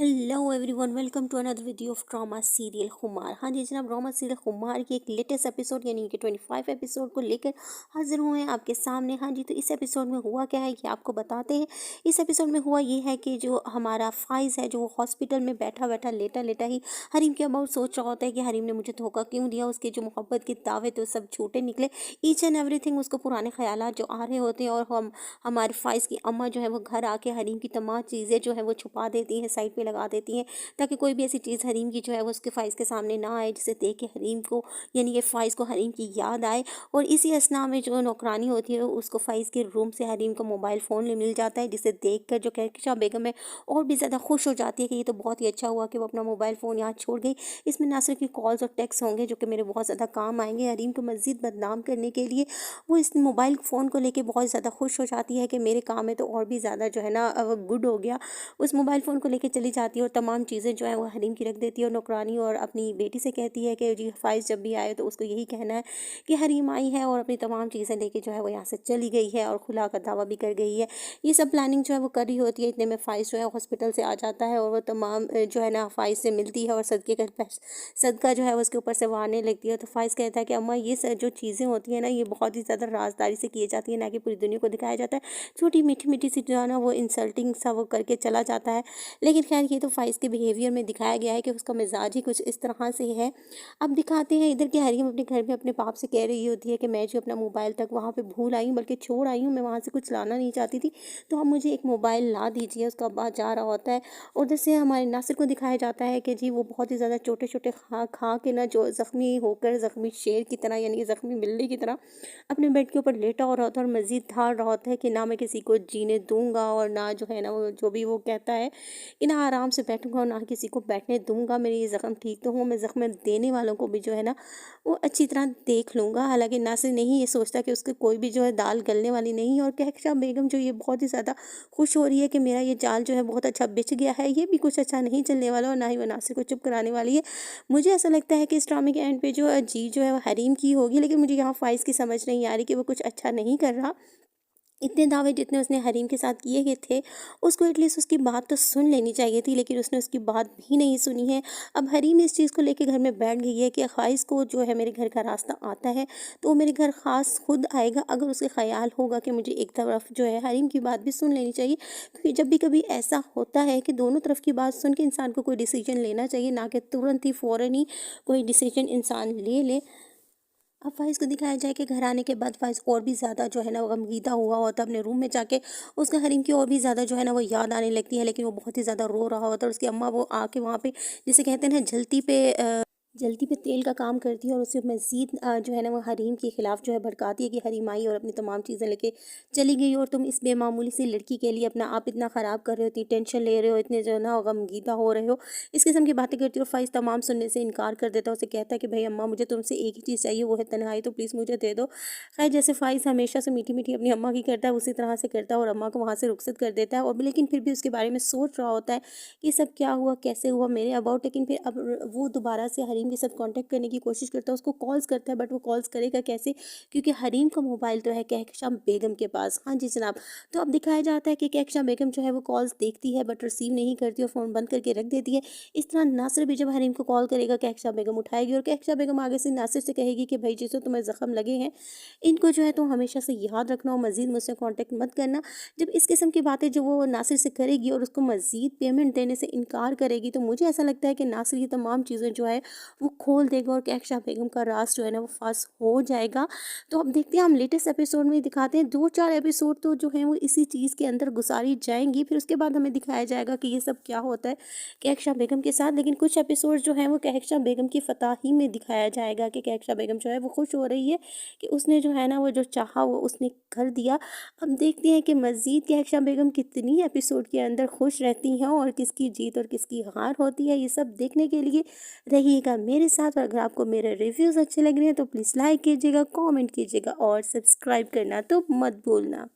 Hello everyone, welcome to another video of drama serial Khumar. हाँ जी जनाब, drama serial खुमार की एक लेटेस्ट एपिसोड यानी कि 25 एपिसोड को लेकर हाजिर हुए हैं आपके सामने। हाँ जी, तो इस एपिसोड में हुआ क्या है ये आपको बताते हैं। इस एपिसोड में हुआ ये है कि जो हमारा फाइज है, जो हॉस्पिटल में बैठा बैठा लेटा लेटा ही हरीम के अबाउट सोच रहा होता है कि हरीम ने मुझे धोखा क्यों दिया। उसके जो मोहब्बत के दावे थे वो सब झूठे निकले। ईच एंड एवरीथिंग उसको पुराने ख्यालात जो आ रहे होते हैं, और हमारे फाइज की अम्मा जो है वो घर आके हरीम की तमाम चीज़ें जो है वो छुपा देती हैं, साइड पे लगा देती हैं, ताकि कोई भी ऐसी चीज़ हरीम की जो है वो उसके फाइज के सामने ना आए, जिसे देख के हरीम को यानी कि फाइज को हरीम की याद आए। और इसी असना में जो नौकरानी होती है उसको फाइज के रूम से हरीम का मोबाइल फ़ोन मिल जाता है, जिसे देख कर जो कहकशा बेगम है और भी ज़्यादा खुश हो जाती है कि ये तो बहुत ही अच्छा हुआ कि वो अपना मोबाइल फ़ोन यहाँ छोड़ गई। इसमें ना सिर्फ की कॉल्स और टेक्स्ट होंगे जो कि मेरे बहुत ज़्यादा काम आएंगे हरीम को मज़ीद बदनाम करने के लिए। वो इस मोबाइल फ़ोन को लेके बहुत ज़्यादा खुश हो जाती है कि मेरे काम में तो और भी ज़्यादा जो है ना गुड हो गया। उस मोबाइल फ़ोन को लेके चली जाती है और तमाम चीज़ें जो है वो हरीम की रख देती है, और नौकरानी और अपनी बेटी से कहती है कि जी फाइज जब भी आए तो उसको यही कहना है कि हरीम आई है और अपनी तमाम चीज़ें लेके जो है वो यहाँ से चली गई है और खुला का दावा भी कर गई है। ये सब प्लानिंग जो है वो कर रही होती है। इतने में फाइज जो है हॉस्पिटल से आ जाता है और वो तमाम जो है ना फाइज से मिलती है और सदके का सदका जो है वो उसके ऊपर से वारने लगती है। तो फाइज कहता है कि अम्मा ये जो चीज़ें होती हैं ना ये बहुत ही ज़्यादा राजदारी से की जाती है, ना कि पूरी दुनिया को दिखाया जाता है। छोटी मीठी मीठी सी जो है ना वो इंसल्टिंग सा वो करके चला जाता है। लेकिन खैर ये तो फाइज के बिहेवियर में दिखाया गया है कि उसका मिजाज ही कुछ इस तरह से है। अब दिखाते हैं इधर कि हरीम अपने घर में अपने बाप से कह रही होती है कि मैं जो अपना मोबाइल तक वहाँ पे भूल आई हूँ, बल्कि छोड़ आई हूँ, मैं वहाँ से कुछ लाना नहीं चाहती थी, तो आप मुझे एक मोबाइल ला दीजिए। उसका बात जा रहा होता है। उधर से हमारे नासिर को दिखाया जाता है कि जी वो बहुत ही ज़्यादा छोटे छोटे खा खा के ना जो ज़ख्मी होकर ज़ख्मी शेर की तरह यानी कि ज़ख्मी बिल्ली की तरह अपने बेड के ऊपर लेटा हो रहा होता है और मज़ीद धार रहा होता है कि ना मैं किसी को जीने दूंगा और ना जो है ना वो जो भी वो कहता है कि ना आराम से बैठूंगा और ना किसी को बैठने दूंगा। मेरी ये ज़ख्म ठीक तो हो, मैं ज़ख्म देने वालों को भी जो है ना वो अच्छी तरह देख लूँगा। हालांकि नासिर नहीं ये सोचता कि उसके कोई भी जो है दाल गलने वाली नहीं है, और कहकशा बेगम जो ये बहुत ही ज़्यादा खुश हो रही है कि मेरा ये जाल जो है बहुत अच्छा बिछ गया है, ये भी कुछ अच्छा नहीं चलने वाला और ना ही वो नासिर को चुप कराने वाली है। मुझे ऐसा लगता है कि इस ड्रामे के एंड पे जो जीत जो है वो हरीम की होगी, लेकिन मुझे यहाँ फाइज की समझ नहीं आ रही कि वो कुछ अच्छा नहीं कर रहा। इतने दावे जितने उसने हरीम के साथ किए गए थे, उसको एटलीस्ट उसकी बात तो सुन लेनी चाहिए थी, लेकिन उसने उसकी बात भी नहीं सुनी है। अब हरीम इस चीज़ को लेके घर में बैठ गई है कि ख़ाइस को जो है मेरे घर का रास्ता आता है तो वो मेरे घर ख़ास खुद आएगा, अगर उसे ख़याल होगा कि मुझे एक तरफ जो है हरीम की बात भी सुन लेनी चाहिए। क्योंकि जब भी कभी ऐसा होता है कि दोनों तरफ की बात सुन के इंसान को कोई डिसीजन लेना चाहिए, ना कि तुरंत ही फ़ौरन ही कोई डिसीजन इंसान ले ले। अब फ़ाइज़ को दिखाया जाए कि घर आने के बाद फ़ाइज़ और भी ज़्यादा जो है ना वो गमगीदा हुआ होता है अपने रूम में जाके। उसका हरीम की और भी ज़्यादा जो है ना वो याद आने लगती है, लेकिन वो बहुत ही ज़्यादा रो रहा होता है। और उसकी अम्मा वो आके वहाँ पे जिसे कहते हैं ना जल्दी पे तेल का काम करती है, और उसे मज़ीद जो है ना वो हरीम के ख़िलाफ़ जो है भड़काती है कि हरीम आई और अपनी तमाम चीज़ें लेके चली गई, और तुम इस बेमामूली सी लड़की के लिए अपना आप इतना ख़राब कर रहे हो, इतनी टेंशन ले रहे हो, इतने जो है ना गमगीदा हो रहे हो, इस किस्म की बातें करती हो। फ़ाइज़ तमाम सुनने से इनकार कर देता है। उसे कहता है कि भाई अम्मा मुझे तुमसे एक ही चीज़ चाहिए, वो है तन्हाई, तो प्लीज़ मुझे दे दो। खैर जैसे फ़ाइज़ हमेशा से मीठी मीठी अपनी अम्मा की करता है उसी तरह से करता है और अम्मा को वहाँ से रुखसत कर देता है। और लेकिन फिर भी उसके बारे में सोच रहा होता है कि सब क्या हुआ, कैसे हुआ मेरे अबाउट। लेकिन फिर अब वो दोबारा से हरीम के साथ कांटेक्ट करने की कोशिश करता है, उसको कॉल्स करता है, बट वो कॉल्स करेगा कैसे, क्योंकि हरीम का मोबाइल तो है कहकशा बेगम के पास। हाँ जी जनाब। तो अब दिखाया जाता है कि कहकशा बेगम जो है वो कॉल्स देखती है बट रिसीव नहीं करती और फ़ोन बंद करके रख देती है। इस तरह नासिर भी जब हरीम को कॉल करेगा कहकशा बेगम उठाएगी, और कहकशा बेगम आगे से नासिर से कहेगी कि भाई जिससे तुम्हें ज़ख्म लगे हैं इनको जो है तुम हमेशा से याद रखना और मज़ीद मुझसे कांटेक्ट मत करना। जब इस किस्म की बातें जो वो नासिर से करेगी और उसको मज़ीद पेमेंट देने से इनकार करेगी, तो मुझे ऐसा लगता है कि नासिर ये तमाम चीज़ें जो है वो खोल देगा और कहकशा बेगम का राज जो है ना वो फास हो जाएगा। तो अब देखते हैं हम लेटेस्ट एपिसोड में दिखाते हैं, 2-4 एपिसोड तो जो है वो इसी चीज़ के अंदर गुजारी जाएंगी, फिर उसके बाद हमें दिखाया जाएगा कि ये सब क्या होता है कहकशा बेगम के साथ। लेकिन कुछ एपिसोड जो है वो कहकशा बेगम की फताही में दिखाया जाएगा कि कहकशा बेगम जो है वो खुश हो रही है कि उसने जो है ना वो जो चाहा वो उसने कर दिया। अब देखते हैं कि मज़ीद कहकशा बेगम कितनी एपिसोड के अंदर खुश रहती हैं और किसकी जीत और किसकी हार होती है। ये सब देखने के लिए रहिएगा मेरे साथ, और अगर आपको मेरे रिव्यूज़ अच्छे लग रहे हैं तो प्लीज़ लाइक कीजिएगा, कमेंट कीजिएगा और सब्सक्राइब करना तो मत भूलना।